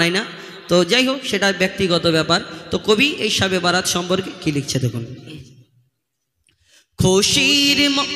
নাই না। তো যাই হোক, সেটা ব্যক্তিগত ব্যাপার। তো কবি এই শবে বারাত সম্পর্কে কি লিখছে দেখুন।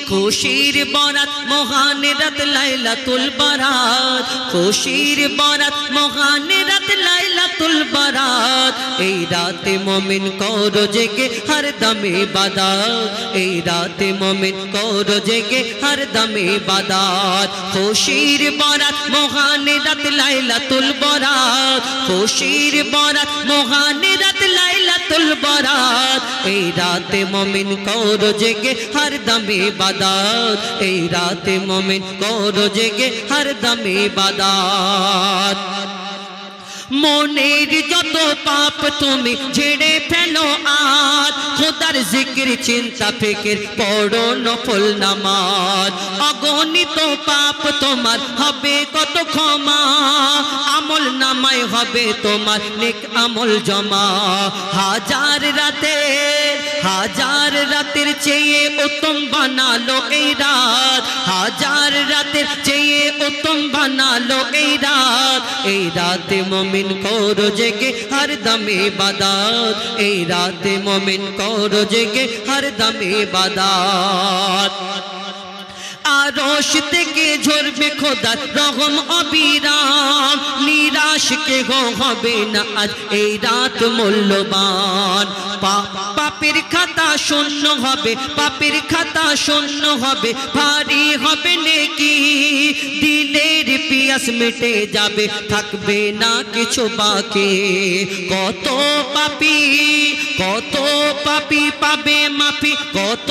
খুশির বরাত মহান রাত লাইলাতুল বারাত, খুশির বরাত মহান রাত লাইলাতুল বারাত। এই রাতে মুমিন করো জেগে হর দম ইবাদত, এই রাতে মুমিন করো জেগে হর দম ইবাদত। খুশির বরাত মহান রাত লাইলাতুল বারাত, খুশির বরাত মহান রাত লাইলাতুল বারাত। এই রাতে মুমিন করো জেগে हर दम इबादत, এই রাতে মুমিন করো জেগে हर दम इबादत। মনের যত পাপ তুমি ঝেড়ে ফেলো আজ, খোদার জিকির চিন্তা ফিকির পড়ো নফল নামাজ। অগণিত পাপ তোমার হবে কত ক্ষমা, আমল নামায় হবে তোমার নেক আমল জমা। হাজার রাতের চেয়ে উত্তম বানালো এই রাত, হাজার রাতের চেয়ে উত্তম বানালো এই রাত। এই রাতে মুমিন করো জেগে হর দম ইবাদত, এই রাতে মুমিন করো জেগে হর দম ইবাদত। আরশ থেকে ঝরবে খোদার রহম অবিরাম, নিরাশ কেহ হবে না আজ এই রাত মূল্যবান। পাপের খাতা শূন্য হবে, পাপের খাতা শূন্য হবে, ভারী হবে নেকি। দিলের পিয়াস মিটে যাবে, থাকবে না কিছু বাকি। কত পাপী পাবে মাফি, কত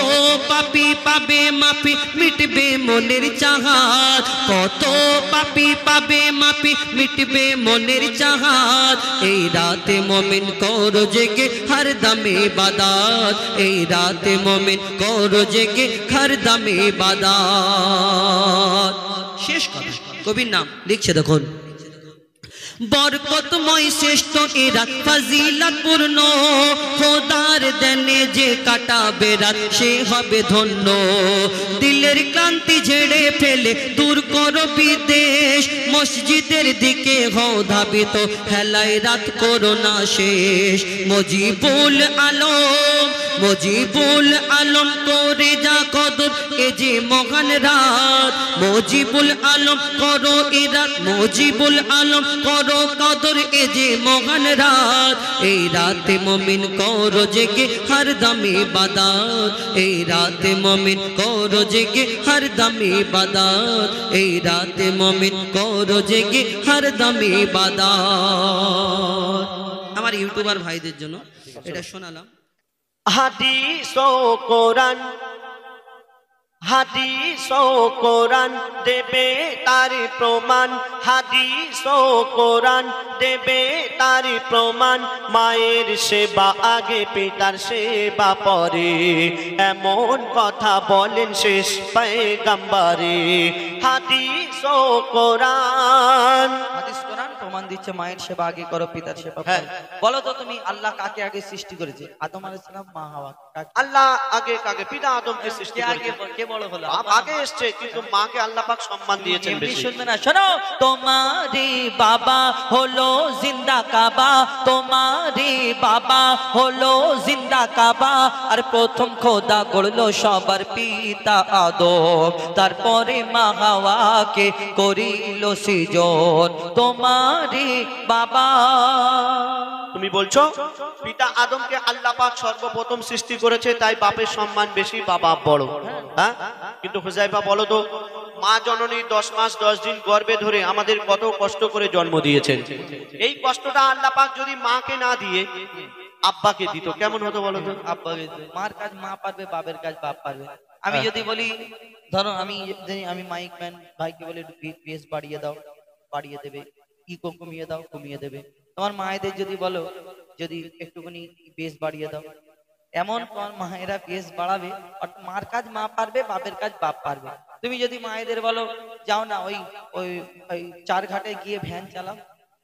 পাপী পাবে মাফি, মিটবে মনের চাহাত। কত পাপী পাবে মাফি, মিটবে মনের চাহাত। এই রাতে মুমিন করো জেগে হর দম ইবাদত, এই রাতে মুমিন করো জেগে হর দম ইবাদত। শেষ কথা, কবির নাম লিখছে দেখুন। বরকতময় শ্রেষ্ঠ এ রাত ফজিলতপূর্ণ, খোদার দেনে যে কাটাবে রাত সে হবে ধন্য। দিলের ক্লান্তি ঝেড়ে ফেলে দূর করো বিদেশ, মসজিদের দিকে হও ধাবিত, হেলায় রাত করো না শেষ। মুজিবুল আলম করে যা কদর এ যে মহান রাত। মুজিবুল আলম করো এ রাত, মুজিবুল আলম করো কদর এ যে মহান রাত। এই রাতে মুমিন করো জেগে হর দম ইবাদত, এই রাতে মুমিন করো জেগে হর দম ইবাদত, এই রাতে মুমিন করো জেগে হর দম ইবাদত। আমার ইউটিউবার ভাইদের জন্য এটা শোনালাম। হাদিস ও কোরআন, হাদিস ও কোরআন দেবে তার প্রমাণ, হাদিস ও কোরআন দেবে তার প্রমাণ। মায়ের সেবা আগে পিতার সেবা পরে, এমন কথা বলেন শেষ পয়গম্বরে। হাদিস ও কোরআন, হাদিস কোরআন প্রমাণ দিচ্ছে মায়ের সেবা আগে করো, পিতার সেবা পরে। বলো তো তুমি, আল্লাহ কাকে আগে সৃষ্টি করেছে? আদম আলাইহিস সালাম, মা হাওয়া। আল্লাহ আগে কাকে? পিতা আদমকে সৃষ্টি করেছে। কে বড় হলো? আগে এসছে, কিন্তু মাকে আল্লাহ পাক সম্মান দিয়েছেন বেশি। শুনবে না, শোনো। তোমারি বাবা হলো জিন্দা কাবা, তোমারি বাবা হলো জিন্দা কাবা। আর প্রথম খোদা গড়লো সবার পিতা আদম, তারপরে মা হাওয়াকে করিল সৃজন তোমারি বাবা। তুমি বলছো পিতা আদমকে আল্লাহ পাক সর্বপ্রথম সৃষ্টি করেছে, তাই বাপের সম্মান বেশি, বাবা বড়। হ্যাঁ, কিন্তু হুযায়ফা বলো তো, মা জননী 10 মাস 10 দিন গর্ভে ধরে আমাদের কত কষ্ট করে জন্ম দিয়েছেন। এই কষ্টটা আল্লাহ পাক যদি মাকে না দিয়ে আব্বাকে দিত, কেমন হতো বলো তো? আব্বাকে দিত। মার কাজ মা পারবে, বাপের কাজ বাপ পারবে। আমি যদি বলি, ধরো আমি মাইক ম্যান ভাইকে বলি বেস বাড়িয়ে দাও, বাড়িয়ে দেবে। ইকো কমিয়ে দাও, কমিয়ে দেবে। তোমার মায়েদের যদি বলো যদি একটুখানি বেস বাড়িয়ে দাও, এমন তোমার মায়েরা বেস বাড়াবে। মার কাজ মা পারবে, বাপের কাজ বাপ পারবে। তুমি যদি মায়েদের বলো যাও না ওই চার ঘাটে গিয়ে ভ্যান চালাও,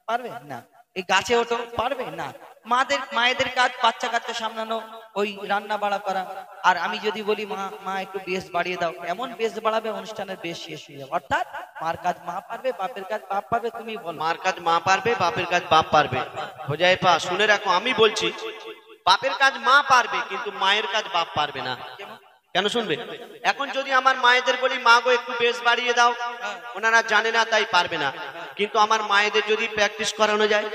পারবে না। এই গাছে ওঠো, পারবে না। মায়েদের কাজ বাচ্চা কাচ্চা সামলানো, ওই রান্না বাড়া করা। আর আমি যদি বলি মা মা একটু বেশ বাড়িয়ে দাও, এমন বেশ বাড়াবে অনুষ্ঠানের বেশ শেষ হয়ে যাবে। অর্থাৎ মার কাজ মা পারবে, বাপের কাজ বাপ পারবে। তুমি বলো। মার কাজ মা পারবে, বাপের কাজ বাপ পারবে। হোজাইফা শুনে রাখো, আমি বলছি বাপের কাজ মা পারবে কিন্তু মায়ের কাজ বাপ পারবে না। কেন শুনবে? এখন যদি আমার মায়েদের বলি মা গো একটু বেশ বাড়িয়ে দাও, ওনারা জানে না তাই পারবে না। কিন্তু আমার মায়েদের যদি প্র্যাকটিস করানো যায়,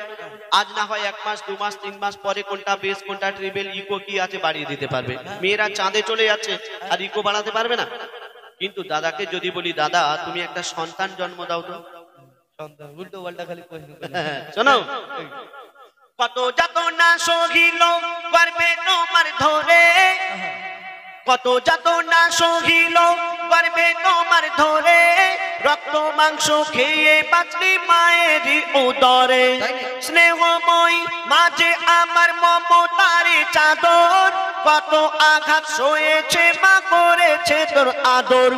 আজ না হয় 1 মাস 2 মাস 3 মাস পরে কোনটা বেস কোনটা ট্রিপল ইকো কি আছে বাড়িয়ে দিতে পারবে। মেয়েরা চাঁদে চলে যাচ্ছে আর ইকো বাড়াতে পারবে না। কিন্তু দাদাকে যদি বলি দাদা তুমি একটা সন্তান জন্ম দাও তো, সন্তান উল্টো পাল্টা খালি প্রশ্ন করে। শোনো, কত যাতনা সহিল গর্বে তোমার ধরে, কত যাতনা সহিল গর্বে তোমার ধরে, রক্ত মাংস খেয়ে বাঁচলি মায়েরই উদরে। স্নেহময় মাঝে আমার মমতার চাদর, কত আঘাত সয়েছে মা করেছে তোর আদর।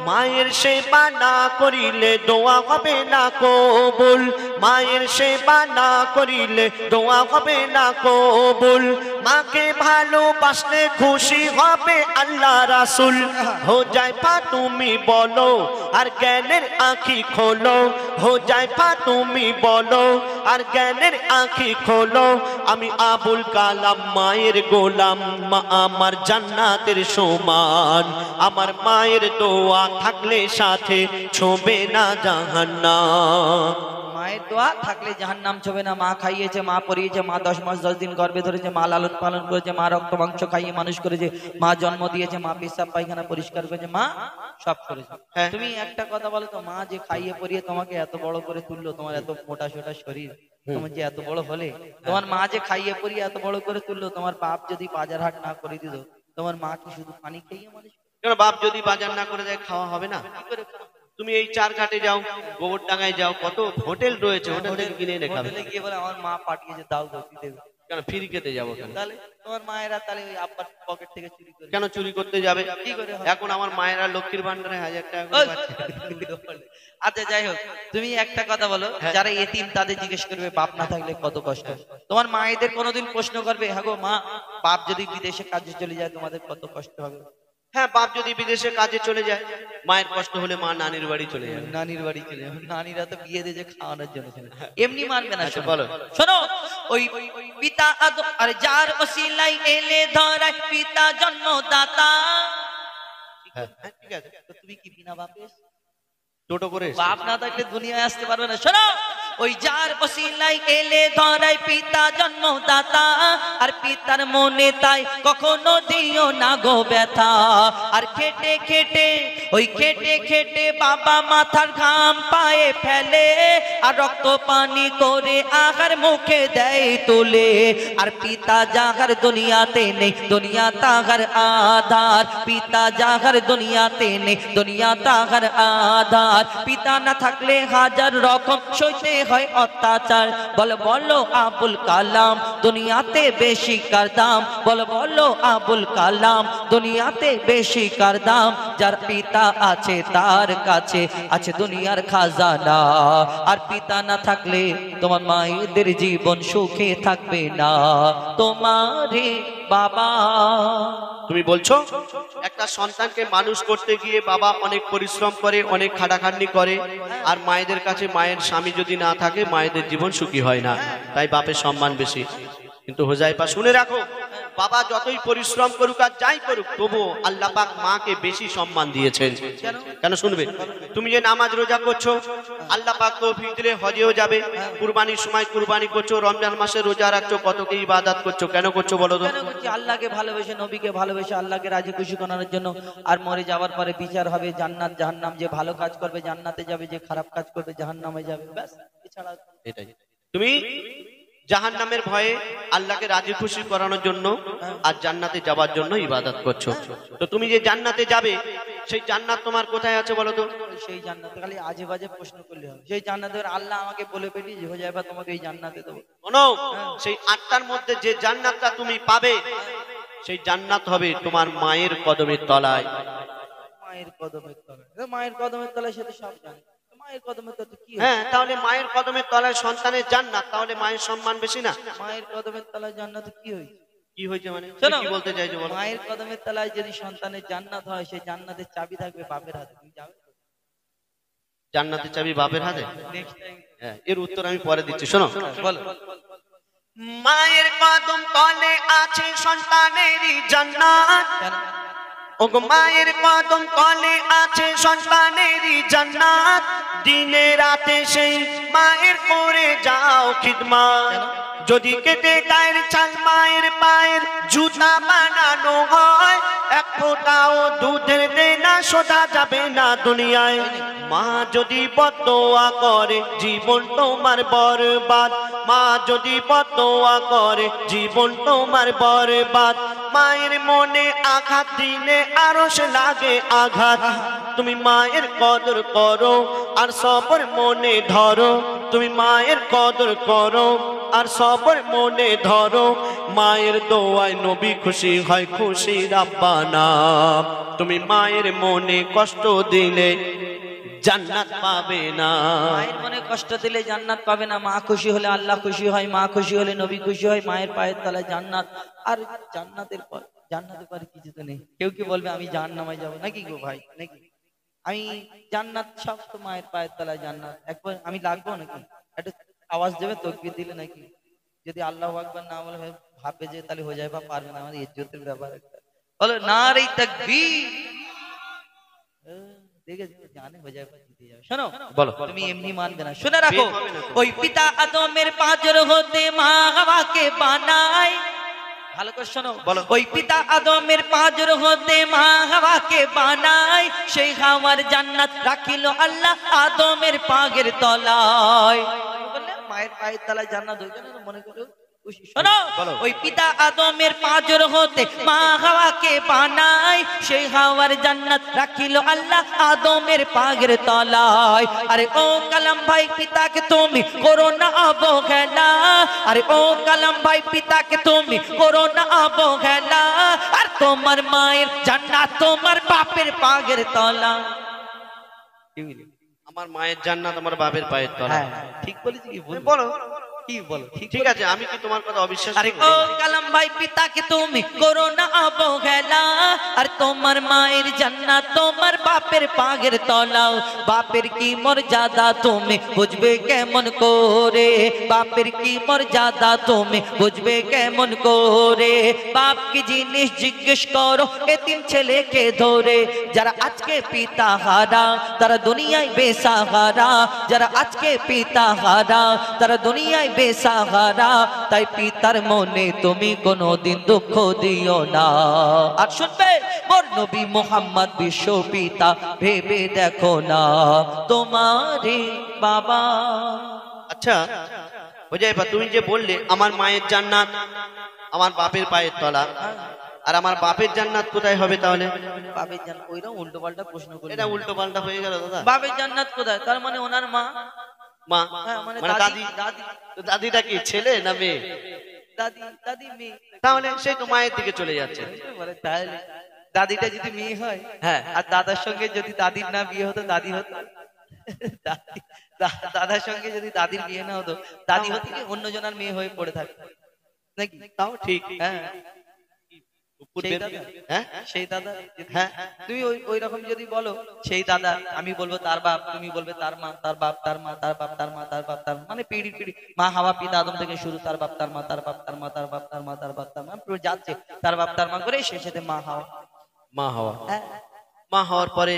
মায়ের সেবা না করিলে দোয়া হবে না কবুল, মায়ের সেবা না করিলে দোয়া হবে না কবুল। মাকে ভালোবাসলে খুশি হবে আল্লাহ রাসূল। হোজাইফা তুমি বলো আর জ্ঞানের আঁখি খোলো, হোজাইফা তুমি বলো আর জ্ঞানের আঁখি খোলো। আমি আবুল কালাম মায়ের গোলাম, মা আমার জান্নাতের সমান। আমার মায়ের দোয়া থাকলে সাথে ছোবে না জাহান্নাম। মায়ের দোয়া থাকলে জাহান্নাম ছবে না। মা খাইয়েছে, মা পরিয়েছে, মা 10 মাস 10 দিন গর্ভে ধরেছে, মা লালন পালন করেছে, মা রক্ত মাংস খাইয়ে মানুষ করেছে, মা জন্ম দিয়েছে, মা পেশাব পায়খানা পরিষ্কার করেছে, মা সব করেছে। তুমি একটা কথা বলো তো, মা যে খাইয়ে পরিয়ে তোমাকে এত বড় করে তুললো, তোমার এত মোটা সোটা শরীর, তোমার যে এত বড় হলে, তোমার মা যে খাইয়ে পরিয়ে এত বড় করে তুললো, তোমার বাপ যদি বাজার হাট না করে দিত, তোমার মা কি শুধু পানি খাইয়ে মানুষ? কেন বাপ যদি বাজার না করে দেয় খাওয়া হবে না? তুমি এই 4 ঘাটে যাও, গোবরডাঙ্গায় যাও, কত হোটেল রয়েছে, হোটেল থেকে কিনে এনে খাবে। হোটেলে গিয়ে বলে আমার মা পাঠিয়েছে দাও গতি দেবে, কেন ফ্রি খেতে যাবো কেন? তাহলে তোমার মায়েরা তাহলে ওই আব্বার পকেট থেকে চুরি করে কেন চুরি করতে যাবে? কি করে হয়? এখন আমার মায়েরা লক্ষ্মীর ভান্ডারে 1000 টাকা করে পাচ্ছে। আচ্ছা যাই হোক, তুমি একটা কথা বলো, যারা এতিম তাদের জিজ্ঞেস করবে বাপ না থাকলে কত কষ্ট। তোমার মায়েদের কোনোদিন প্রশ্ন করবে হ্যাঁ গো মা, বাপ যদি বিদেশে কাজে চলে যায় তোমাদের কত কষ্ট হবে? হ্যাঁ, বাপ যদি বিদেশে কাজে চলে যায়, মায়ের কষ্ট হলে মা নানির বাড়ি চলে যাবে। নানির বাড়ি চলে যাবে। নানিরা তো বিয়ে দিয়েছে খাওয়ানোর জন্য, এমনি মানবে না। আচ্ছা বলো। শোনো, ওই পিতা আদম আর যার ওসিলাই এলে ধরায় পিতা জন্মদাতা। হ্যাঁ ঠিক আছে, তো তুমি কি বিনা বাপে? টোটো করে বাপ না থাকলে দুনিয়ায় আসতে পারবে না। শোনো, ওই যার ওসিলাই এলে ধরায় পিতা জন্মদাতা, আর পিতার মনে তাই কখনো দিও না গো ব্যথা। আর খেটে খেটে ওই খেটে খেটে বাবা মাথার ঘাম পায়ে ফেলে, আর রক্ত পানি করে আহার মুখে দেয় তুলে। আর পিতা যাহার দুনিয়াতে নেই দুনিয়া তাহার আধার, পিতা যাহার দুনিয়াতে নেই দুনিয়া তাহার আধার। পিতা না থাকলে হাজার রকম সইতে হয় অত্যাচার। বলো বলো আবুল কালাম দুনিয়াতে বেশি কার দাম, বলো বলো আবুল কালাম দুনিয়াতে বেশি কার দাম। যার পিতা আছে তার কাছে আছে দুনিয়ার খাজানা। আর পিতা না থাকলে তোমার মায়েদের জীবন সুখে থাকবে না। তোমারে বাবা, তুমি বলছো একটা সন্তানকে মানুষ করতে গিয়ে বাবা অনেক পরিশ্রম করে, অনেক খাটাখাটনি করে, আর মায়েদের কাছে মায়ের স্বামী যদি না থাকে মায়েদের জীবন সুখী হয় না, তাই বাপের সম্মান বেশি। কিন্তু হোজাইফা শুনে রাখো, বাবা যতই পরিশ্রম করুক আর যাই করুক, তবুও আল্লাহ পাক মাকে বেশি সম্মান দিয়েছেন। কেন শুনবে? তুমি যে নামাজ রোজা করছো, আল্লাহ পাক তৌফিক দিলে হজেও যাবে, কুরবানির সময় কুরবানি করছো, রমজান মাসে রোজা রাখছো, কত কি ইবাদত করছো, কেন করছো বলো তো? কেন করছি? আল্লাহকে ভালোবেসে, নবীকে ভালোবেসে, আল্লাহকে রাজি খুশি করানোর জন্য। আর মরে যাওয়ার পরে বিচার হবে, জান্নাত জাহান্নাম। যে ভালো কাজ করবে জান্নাতে যাবে, যে খারাপ কাজ করবে জাহান্নামে যাবে, ব্যাস। এছাড়া এটাই। তুমি জাহান্নামের ভয়ে আল্লাহকে রাজি খুশি করানোর জন্য আর জান্নাতে যাওয়ার জন্য ইবাদত করছো। তো তুমি যে জান্নাতে যাবে, সেই জান্নাত তোমার কোথায় আছে বলো তো? সেই জান্নাতে খালি আজে বাজে প্রশ্ন করলে হবে। সেই জান্নাতে আল্লাহ আমাকে বলে পেটি যে হোজাইফা তোমাকে এই জান্নাতে দেবো। শোনো, সেই 8টার মধ্যে যে জান্নাতটা তুমি পাবে, সেই জান্নাত হবে তোমার মায়ের কদমের তলায়। মায়ের কদমের তলায়, মায়ের কদমের তলায়, সে তো সব জানে। মায়ের কদমে তো কি হ্যাঁ, তাহলে মায়ের কদমের তলায় সন্তানের জান্নাত, তাহলে মায়ের সম্মান বেশি না? মায়ের কদমের তলায় জান্নাতে কি হয়েছে? কি হয়েছে মানে শোনো, কি বলতে চাইছো বলো? মায়ের কদমের তলায় যদি সন্তানের জান্নাত হয়, সেই জান্নাতের চাবি থাকবে বাপের হাতে, তুমি যাবে? জান্নাতের চাবি বাপের হাতে? নেক্সট টাইম হ্যাঁ, এর উত্তর আমি পরে দিচ্ছি, শোনো। বলো। মায়ের কদম তলে আছে সন্তানেরই জান্নাত। কেন? ওগো মায়ের কদম তলে আছে সন্তানেরই জান্নাত। দিনে রাতে সেই মায়ের করে যাও খিদমত। যদি কেটে গায়ের ছাল মায়ের পায়ের জুতা বানানো হয়, এক ফোঁটাও দুধের দেনা শোধা যাবে না দুনিয়ায়। মা যদি বদদোয়া করে জীবন তোমার বরবাদ, মা যদি বদদোয়া করে জীবন তোমার বরবাদ। মায়ের মনে আঘাত দিলে আরশ লাগে আঘাত। তুমি মায়ের কদর করো আর সবর মনে ধরো, তুমি মায়ের কদর করো আর সবর মনে ধরো। মায়ের দোয়ায় নবী খুশি হয়, খুশি রাব্বানা। তুমি মায়ের মনে কষ্ট দিলে জান্নাত পাবে না। মায়ের মনে কষ্ট দিলে জান্নাত পাবে না। মা খুশি হলে আল্লাহ খুশি হয়, মা খুশি হলে নবী খুশি হয়। মায়ের পায়ের তলায় জান্নাত। আর জান্নাতের পরে কিছু তো নেই। কেউ কি বলবে আমি জাহান্নামে যাবো নাকি গো ভাই? নাকি আমি জান্নাত সব তো মায়ের পায়ের তলায় জান্নাত। একবার আমি লাগবো নাকি? একটা আওয়াজ দেবে তাকবীর দিলে নাকি? যদি আল্লাহু আকবার না বলে ভাববে যে তাহলে হয়ে যায় বা পারবে না, আমাদের ইজ্জতের ব্যাপার একটা। বলো নারে তাকবীর। দেখেছো জানে হয়ে যায়, জিতে যাবে। শোনো, বলো। তুমি এমনি মানবে না, শুনে রাখো। ওই পিতা আদমের পাঁজর হতে মা হাওয়াকে বানায়। ভালো করে শোনো, বলো। ওই পিতা আদমের পাঁজর হতে মা হাওয়াকে বানায়। সেই হাওয়ার জান্নাত রাখিল আল্লাহ আদমের পাগের তলায়। বললে মায়ের পায়ের তলায় জান্নাত হয়ে গেল, মনে করো খুশি। শোনো, ওই পিতা আদমের পাঁজর হতে মা হাওয়াকে বানায়। সেই হাওয়ার জান্নাত রাখিল আল্লাহ আদমের পাগের তলায়। আরে ও কালাম ভাই, পিতাকে তুমি করো না অবহেলা। আরে ও কালাম ভাই, পিতাকে তুমি করো না অবহেলা। আর তোমার মায়ের জান্নাত তোমার বাপের পাগের তলা। আমার মায়ের জান্নাত আমার বাপের পায়ের তলা। হ্যাঁ, ঠিক বলেছি কি ভুল? বলো। কি বলো? ঠিক আছে, আমি কি তোমার কথা অবিশ্বাস আরে করি? ও কালাম ভাই, পিতাকে তুমি করো না অবহেলা। আর তোমার মায়ের জান্নাত তোমার বাপের পাগের তলাও। বাপের কি মর্যাদা তুমি বুঝবে কেমন করে? বাপের কি মর্যাদা তুমি বুঝবে কেমন করে? বাপ কি জিনিস জিজ্ঞেস করো এতিম ছেলেকে ধরে। যারা আজকে পিতা হারা তারা দুনিয়ায় বেসাহারা। যারা আজকে পিতা হারা তারা দুনিয়ায় বেসাহারা। তাই পিতার মনে তুমি কোনোদিন দুঃখ দিও না। আর শুনবে, মোর নবী মুহাম্মদ বিশ্ব পিতা ভেবে দেখো না তোমারে বাবা। আচ্ছা হুজাইফা, তুমি যে বললে আমার মায়ের জান্নাত আমার বাপের পায়ের তলা, আর আমার বাপের জান্নাত কোথায় হবে তাহলে? বাপের জান্নাত ওইরকম উল্টো পাল্টা প্রশ্ন করলে এটা উল্টো পাল্টা হয়ে গেল দাদা। বাপের জান্নাত কোথায়? তার মানে ওনার মা। মা হ্যাঁ, মানে মানে দাদি। দাদি। তো দাদিটা কি ছেলে না মেয়ে? দাদি মেয়ে। তাহলে সেই তো মায়ের দিকে চলে যাচ্ছে। বলে তাহলে দাদিটা যদি মেয়ে হয়, হ্যাঁ, আর দাদার সঙ্গে যদি দাদির না বিয়ে হতো, দাদি হতো। দাদার সঙ্গে যদি দাদির বিয়ে না হতো, দাদি হতো কি অন্য জনের মেয়ে হয়ে পড়ে থাকতো নাকি? তাও ঠিক। হ্যাঁ, সেই দাদা। হ্যাঁ, সেই দাদা। হ্যাঁ, তুমি ওই রকম যদি বলো সেই দাদা, আমি বলবো তার বাপ, তুমি বলবে তার মা, তার বাপ তার মা, তার বাপ তার মা, তার বাপ তার মা, মানে পিড়ি মা হাওয়া পিতা আদম থেকে শুরু, তার বাপ তার মা, তার বাপ তার মা, তার বাপ তার মা, তার বাপ তার মা, পুরো যাচ্ছে তার বাপ তার মা করে শেষেতে মা হাওয়া। মা হওয়া। হ্যাঁ, মা হওয়ার পরে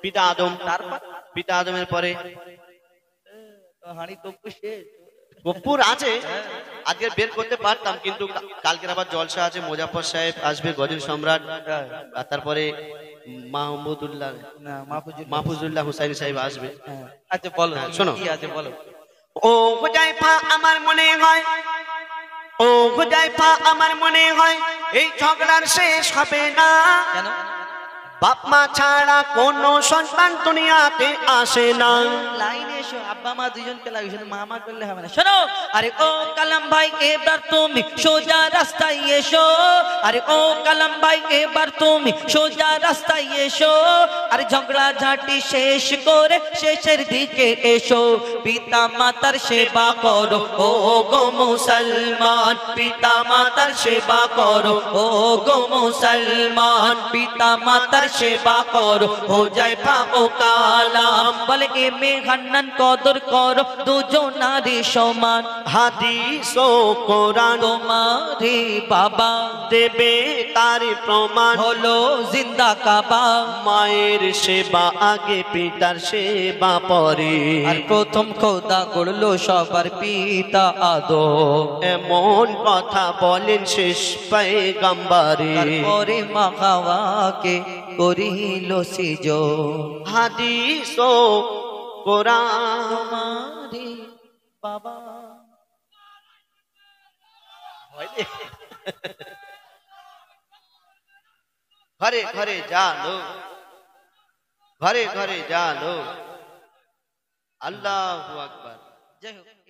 পিতা আদম, তারপর পিতা আদমের পরে হাঁড়ি টপ্পু শেষ। গফুর আছে, আজকে বের করতে পারতাম কিন্তু কালকের আবার জলসা আছে। মুজাফফর সাহেব আসবে, গজল সম্রাট, আর তারপরে মাহমুদুল্লাহ না, মাহফুজুল্লাহ হুসাইন সাহেব আসবে। হ্যাঁ, আচ্ছা বলো, শোনো। কি আছে বলো। ও হুজাইফা, আমার মনে হয়, ও হুজাইফা আমার মনে হয় এই ঝগড়ার শেষ হবে না। কেন? বাপ মা ছাড়া কোনো সন্তান দুনিয়াতে আসে না। লাইনে এসো, আব্বা মা দুজনকে লাগবে, শুধু মামা করলে হবে না। শোনো, আরে ও কালাম ভাই এবার তুমি সোজা রাস্তায় এসো, আরে ও কালাম ভাই এবার তুমি সোজা রাস্তায় এসো, আরে ঝগড়া ঝাঁটি শেষ করে শেষের দিকে এসো, পিতা মাতার সেবা করো ও গো মুসলমান, পিতা মাতার সেবা করো ও গো মুসলমান, পিতা মাতার সেবা করো হো যায় পাবো কালাম। বলে এ মেঘান্নান কদর করো দুজনারই সমান, হাদিস ও কোরআন তোমারে বাবা দেবে তার প্রমাণ। হলো জিন্দা কাবা, মায়ের সেবা আগে পিতার সেবা পরে, আর প্রথম খোদা করলো সবার পিতা আদম, এমন কথা বলেন শেষ পয়গম্বরে। তারপরে মা হাওয়াকে করিল সিজদ। হাদিস ও কোরআন তোমারে বাবা ঘরে ঘরে জানো, ঘরে ঘরে জানো। আল্লাহু আকবার। যাই হোক।